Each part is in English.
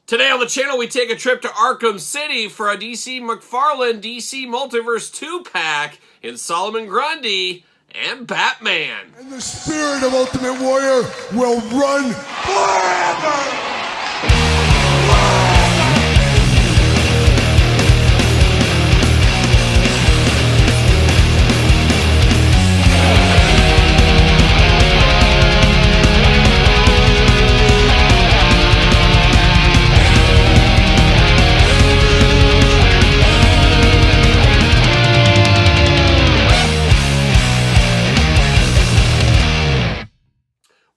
Today on the channel, we take a trip to Arkham City for a McFarlane DC Multiverse 2-pack in Solomon Grundy and Batman. And the spirit of Ultimate Warrior will run forever!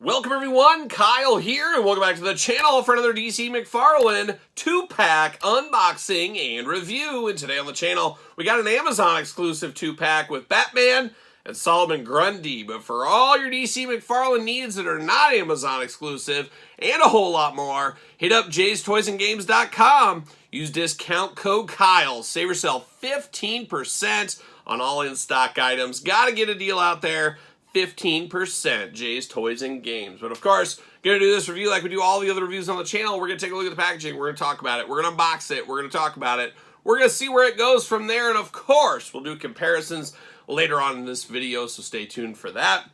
Welcome everyone, Kyle here, and welcome back to the channel for another DC McFarlane 2-pack unboxing and review. And today on the channel, we got an Amazon exclusive 2-pack with Batman and Solomon Grundy. But for all your DC McFarlane needs that are not Amazon exclusive and a whole lot more, hit up jaystoysandgames.com. Use discount code Kyle. Save yourself 15% on all in-stock items. Gotta get a deal out there. 15%, Jay's Toys and Games. But of course, gonna do this review like we do all the other reviews on the channel. We're gonna take a look at the packaging, we're gonna talk about it, we're gonna unbox it, we're gonna talk about it, we're gonna see where it goes from there, and of course, we'll do comparisons later on in this video, so stay tuned for that.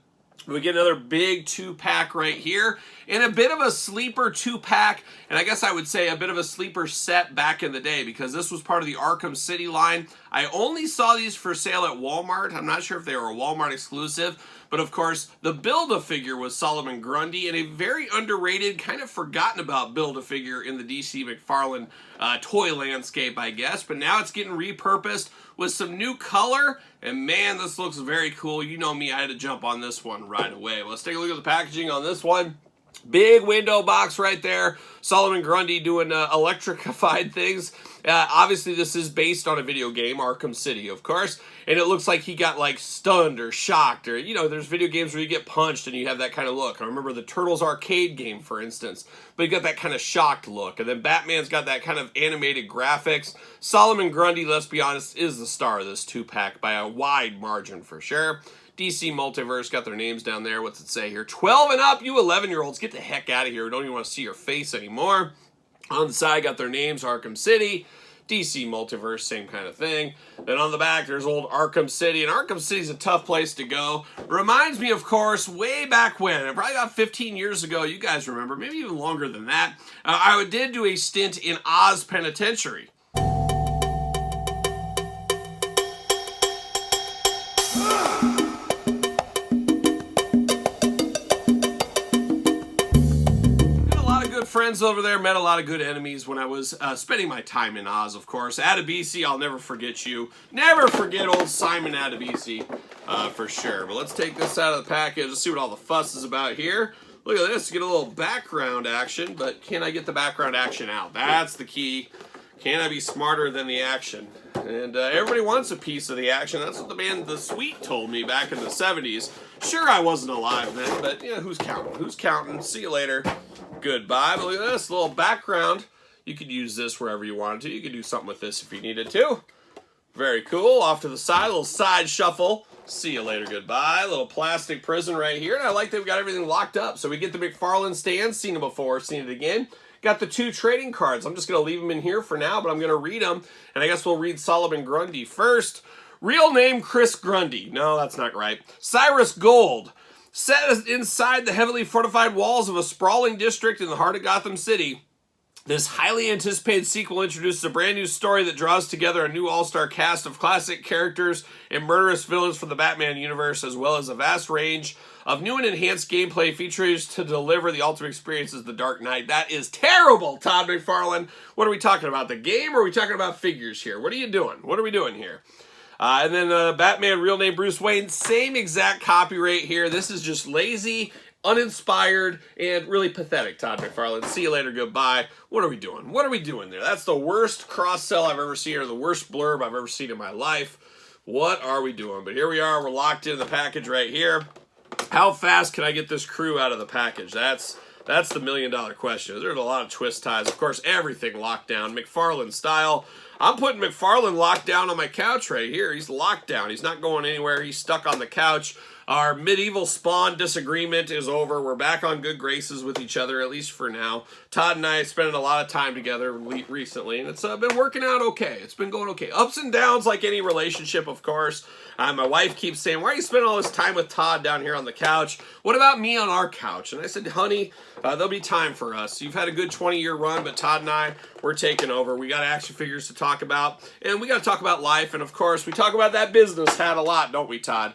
We get another big 2-pack right here, and a bit of a sleeper 2-pack, and I guess I would say a bit of a sleeper set back in the day, because this was part of the Arkham City line. I only saw these for sale at Walmart. I'm not sure if they were a Walmart exclusive, but of course, the Build-A-Figure was Solomon Grundy, and a very underrated, kind of forgotten about Build-A-Figure in the DC McFarlane toy landscape, I guess. But now it's getting repurposed with some new color, and man, this looks very cool. You know me, I had to jump on this one right away. Let's take a look at the packaging on this one. Big window box right there. Solomon Grundy doing electrified things. Obviously, this is based on a video game, Arkham City, of course. And it looks like he got, like, stunned or shocked. Or, you know, there's video games where you get punched and you have that kind of look. I remember the Turtles arcade game, for instance. But you got that kind of shocked look. And then Batman's got that kind of animated graphics. Solomon Grundy, let's be honest, is the star of this 2-pack by a wide margin for sure. DC Multiverse got their names down there. What's it say here? 12 and up, you 11-year-olds. Get the heck out of here. We don't even want to see your face anymore. On the side, got their names, Arkham City. DC Multiverse, same kind of thing. Then on the back, there's old Arkham City. And Arkham City's a tough place to go. Reminds me, of course, way back when, probably about 15 years ago, you guys remember, maybe even longer than that, I did do a stint in Oz Penitentiary. Friends over there, met a lot of good enemies when I was spending my time in Oz, of course. Adebisi, I'll never forget you. Never forget old Simon Adebisi, for sure. But let's take this out of the package. Let's see what all the fuss is about here. Look at this, get a little background action, but can I get the background action out? That's the key. Can I be smarter than the action? And everybody wants a piece of the action. That's what the band The Sweet told me back in the 70s. Sure, I wasn't alive then, but yeah, who's counting? Who's counting? See you later. Goodbye. But look at this little background. You could use this wherever you wanted to. You could do something with this if you needed to. Very cool. Off to the side, a little side shuffle. See you later. Goodbye. A little plastic prison right here. And I like that we got everything locked up. So we get the McFarlane stand. Seen it before. Seen it again. Got the 2 trading cards. I'm just going to leave them in here for now, but I'm going to read them. And I guess we'll read Solomon Grundy first. Real name, Chris Grundy. No, that's not right. Cyrus Gold. Set inside the heavily fortified walls of a sprawling district in the heart of Gotham City, this highly anticipated sequel introduces a brand new story that draws together a new all-star cast of classic characters and murderous villains from the Batman universe, as well as a vast range of new and enhanced gameplay features to deliver the ultimate experiences of the Dark Knight. That is terrible, Todd McFarlane. What are we talking about, the game, or are we talking about figures here? What are you doing? What are we doing here? And then Batman, real name Bruce Wayne, same exact copyright here. This is just lazy, uninspired, and really pathetic, Todd McFarlane. See you later, goodbye. What are we doing? What are we doing there? That's the worst cross-sell I've ever seen, or the worst blurb I've ever seen in my life. What are we doing? But here we are, we're locked in the package right here. How fast can I get this crew out of the package? That's the million-dollar question. There's a lot of twist ties. Of course, everything locked down, McFarlane style. I'm putting McFarlane locked down on my couch right here. He's locked down. He's not going anywhere. He's stuck on the couch. Our medieval spawn disagreement is over. We're back on good graces with each other, at least for now. Todd and I are spending a lot of time together recently, and it's been working out okay. It's been going okay. Ups and downs like any relationship, of course. My wife keeps saying, why are you spending all this time with Todd down here on the couch? What about me on our couch? And I said, honey, there'll be time for us. You've had a good 20-year run, but Todd and I, we're taking over. We got action figures to talk about, and we got to talk about life. And, of course, we talk about that business hat a lot, don't we, Todd?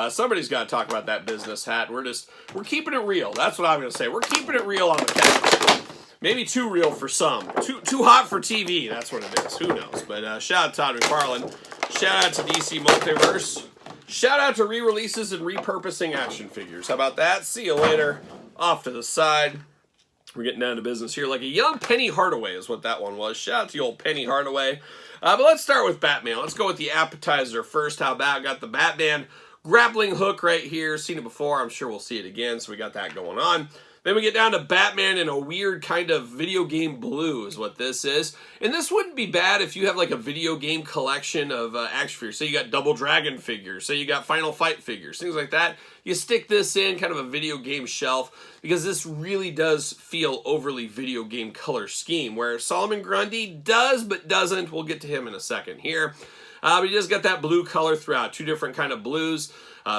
Somebody's got to talk about that business hat. We're keeping it real. That's what I'm going to say. We're keeping it real on the couch. Maybe too real for some. Too hot for TV. That's what it is. Who knows? But shout out to Todd McFarlane. Shout out to DC Multiverse. Shout out to re-releases and repurposing action figures. How about that? See you later. Off to the side. We're getting down to business here. Like a young Penny Hardaway is what that one was. Shout out to the old Penny Hardaway. But let's start with Batman. Let's go with the appetizer first. How about got the Batman grappling hook right here. Seen it before. I'm sure we'll see it again. So we got that going on. Then we get down to Batman in a weird kind of video game blue is what this is. And this wouldn't be bad if you have like a video game collection of action figures. Say you got Double Dragon figures. Say you got Final Fight figures. Things like that. You stick this in kind of a video game shelf because this really does feel overly video game color scheme. Where Solomon Grundy does but doesn't. We'll get to him in a second here. But he just got that blue color throughout. Two different kind of blues.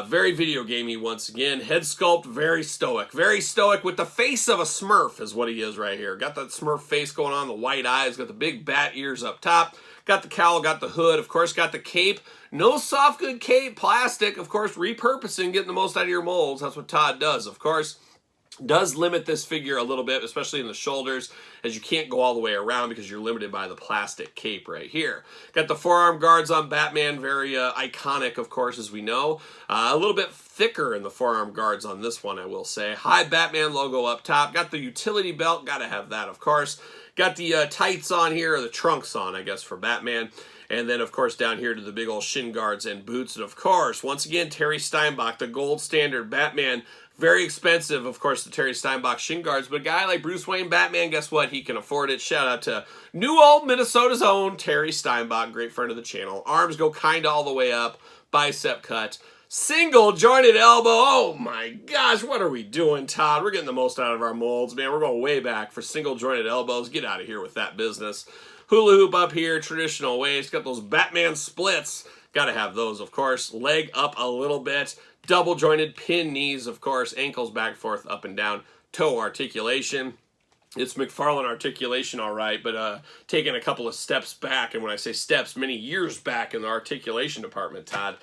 Very video gamey once again. Head sculpt, very stoic. Very stoic with the face of a Smurf is what he is right here. Got that Smurf face going on, the white eyes, got the big bat ears up top. Got the cowl, got the hood, of course got the cape. No soft good cape, plastic, of course repurposing, getting the most out of your molds. That's what Todd does, of course. Does limit this figure a little bit, especially in the shoulders, as you can't go all the way around because you're limited by the plastic cape right here. Got the forearm guards on Batman, very iconic, of course, as we know. A little bit thicker in the forearm guards on this one, I will say. High Batman logo up top. Got the utility belt, gotta have that, of course. Got the tights on here, or the trunks on, I guess, for Batman. And then, of course, down here to the big old shin guards and boots. And, of course, once again, Terry Steinbach, the gold standard Batman. Very expensive, of course, the Terry Steinbach shin guards. But a guy like Bruce Wayne Batman, guess what? He can afford it. Shout out to new old Minnesota's own Terry Steinbach, great friend of the channel. Arms go kind of all the way up. Bicep cut. Single jointed elbow. Oh, my gosh. What are we doing, Todd? We're getting the most out of our molds, man. We're going way back for single jointed elbows. Get out of here with that business. Hula hoop up here, traditional waist. Got those Batman splits. Got to have those, of course. Leg up a little bit. Double jointed pin knees, of course. Ankles back, forth, up and down. Toe articulation. It's McFarlane articulation, all right, but taking a couple of steps back. And when I say steps, many years back in the articulation department, Todd.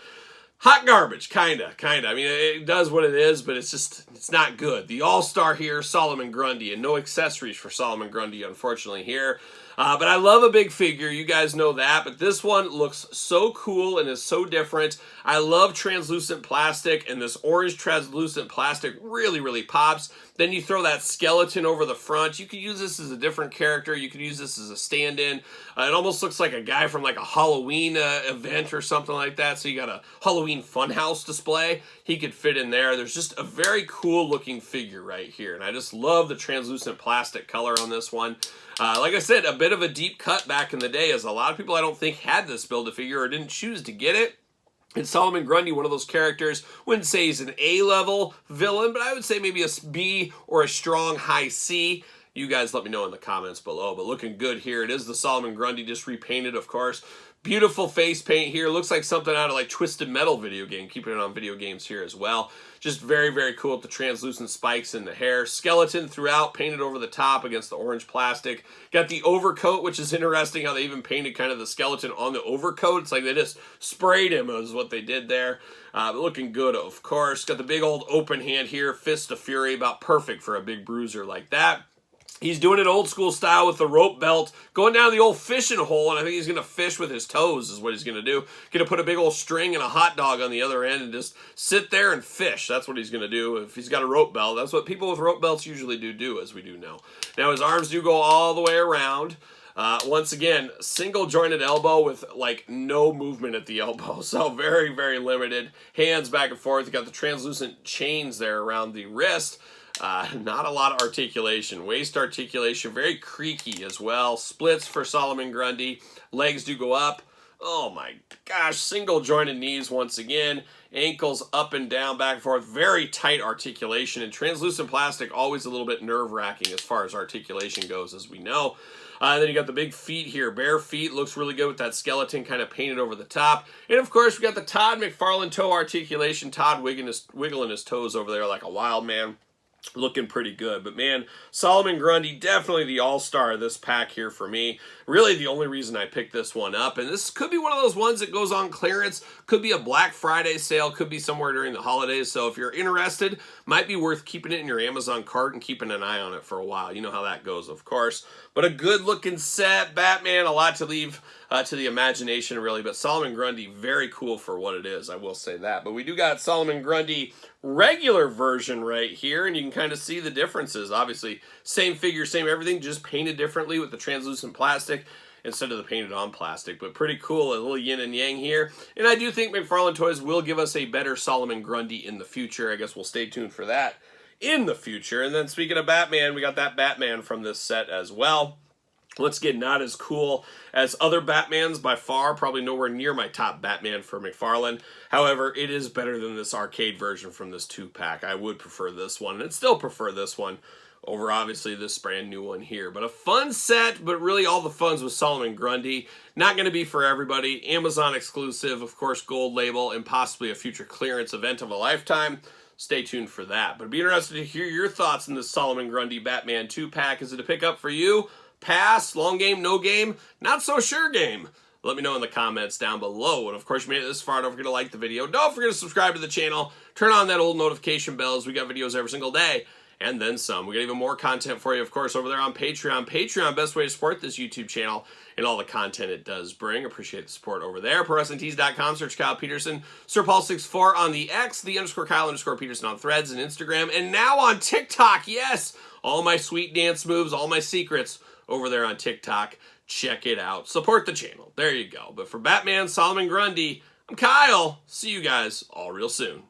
Hot garbage, kinda. I mean, it does what it is, but it's not good. The all-star here, Solomon Grundy, and no accessories for Solomon Grundy, unfortunately, here. But I love a big figure. You guys know that. But this one looks so cool and is so different. I love translucent plastic, and this orange translucent plastic really, really pops. Then you throw that skeleton over the front. You could use this as a different character. You could use this as a stand-in. It almost looks like a guy from like a Halloween event or something like that. So you got a Halloween funhouse display. He could fit in there. There's just a very cool looking figure right here. And I just love the translucent plastic color on this one. Like I said, a bit of a deep cut back in the day, as a lot of people I don't think had this Build-A-Figure or didn't choose to get it. And Solomon Grundy, one of those characters, wouldn't say he's an A-level villain, but I would say maybe a B or a strong high C. You guys let me know in the comments below, but looking good here. It is the Solomon Grundy, just repainted, of course. Beautiful face paint here. Looks like something out of like Twisted Metal video game. Keeping it on video games here as well. Just very, very cool with the translucent spikes in the hair. Skeleton throughout, painted over the top against the orange plastic. Got the overcoat, which is interesting how they even painted kind of the skeleton on the overcoat. It's like they just sprayed him is what they did there. But looking good, of course. Got the big old open hand here. Fist of Fury, about perfect for a big bruiser like that. He's doing it old school style with the rope belt, going down the old fishing hole, and I think he's going to fish with his toes is what he's going to do. Going to put a big old string and a hot dog on the other end and just sit there and fish. That's what he's going to do if he's got a rope belt. That's what people with rope belts usually do, as we do know. Now his arms do go all the way around. Once again, single jointed elbow with like no movement at the elbow. So very, very limited. Hands back and forth. You got the translucent chains there around the wrist. Not a lot of articulation. Waist articulation, very creaky as well. Splits for Solomon Grundy. Legs do go up. Oh my gosh, single jointed knees once again, ankles up and down, back and forth, very tight articulation, and translucent plastic always a little bit nerve-wracking as far as articulation goes, as we know. Then you got the big feet here, bare feet, looks really good with that skeleton kind of painted over the top. And of course, we got the Todd McFarlane toe articulation, Todd wiggling his toes over there like a wild man. Looking pretty good. But man, Solomon Grundy, definitely the all-star of this pack here for me. Really the only reason I picked this one up. And this could be one of those ones that goes on clearance. Could be a Black Friday sale. Could be somewhere during the holidays. So if you're interested, might be worth keeping it in your Amazon cart and keeping an eye on it for a while. You know how that goes, of course. But a good-looking set. Batman, a lot to leave to the imagination, really. But Solomon Grundy, very cool for what it is. I will say that. But we do got Solomon Grundy regular version right here, and you can kind of see the differences. Obviously, same figure, same everything, just painted differently with the translucent plastic instead of the painted on plastic. But pretty cool, a little yin and yang here. And I do think McFarlane Toys will give us a better Solomon Grundy in the future. I guess we'll stay tuned for that in the future. And then speaking of Batman, we got that Batman from this set as well. Once again, not as cool as other Batmans by far, probably nowhere near my top Batman for McFarlane. However, it is better than this arcade version from this 2-pack. I would prefer this one, and still prefer this one over obviously this brand new one here. But a fun set, but really all the fun's with Solomon Grundy. Not going to be for everybody. Amazon exclusive, of course, gold label, and possibly a future clearance event of a lifetime. Stay tuned for that. But I'd be interested to hear your thoughts on this Solomon Grundy Batman 2-pack. Is it a pickup for you? Pass, long game, no game, not so sure game? Let me know in the comments down below. And of course, you made it this far. Don't forget to like the video. Don't forget to subscribe to the channel. Turn on that old notification bell, as we got videos every single day. And then some. We got even more content for you, of course, over there on Patreon. Patreon, best way to support this YouTube channel and all the content it does bring. Appreciate the support over there. ProWrestlingTees.com. Search Kyle Peterson. SirPaul64 on the X. The _Kyle_Peterson on Threads and Instagram. And now on TikTok. Yes! All my sweet dance moves, all my secrets over there on TikTok. Check it out. Support the channel. There you go. But for Batman, Solomon Grundy, I'm Kyle. See you guys all real soon.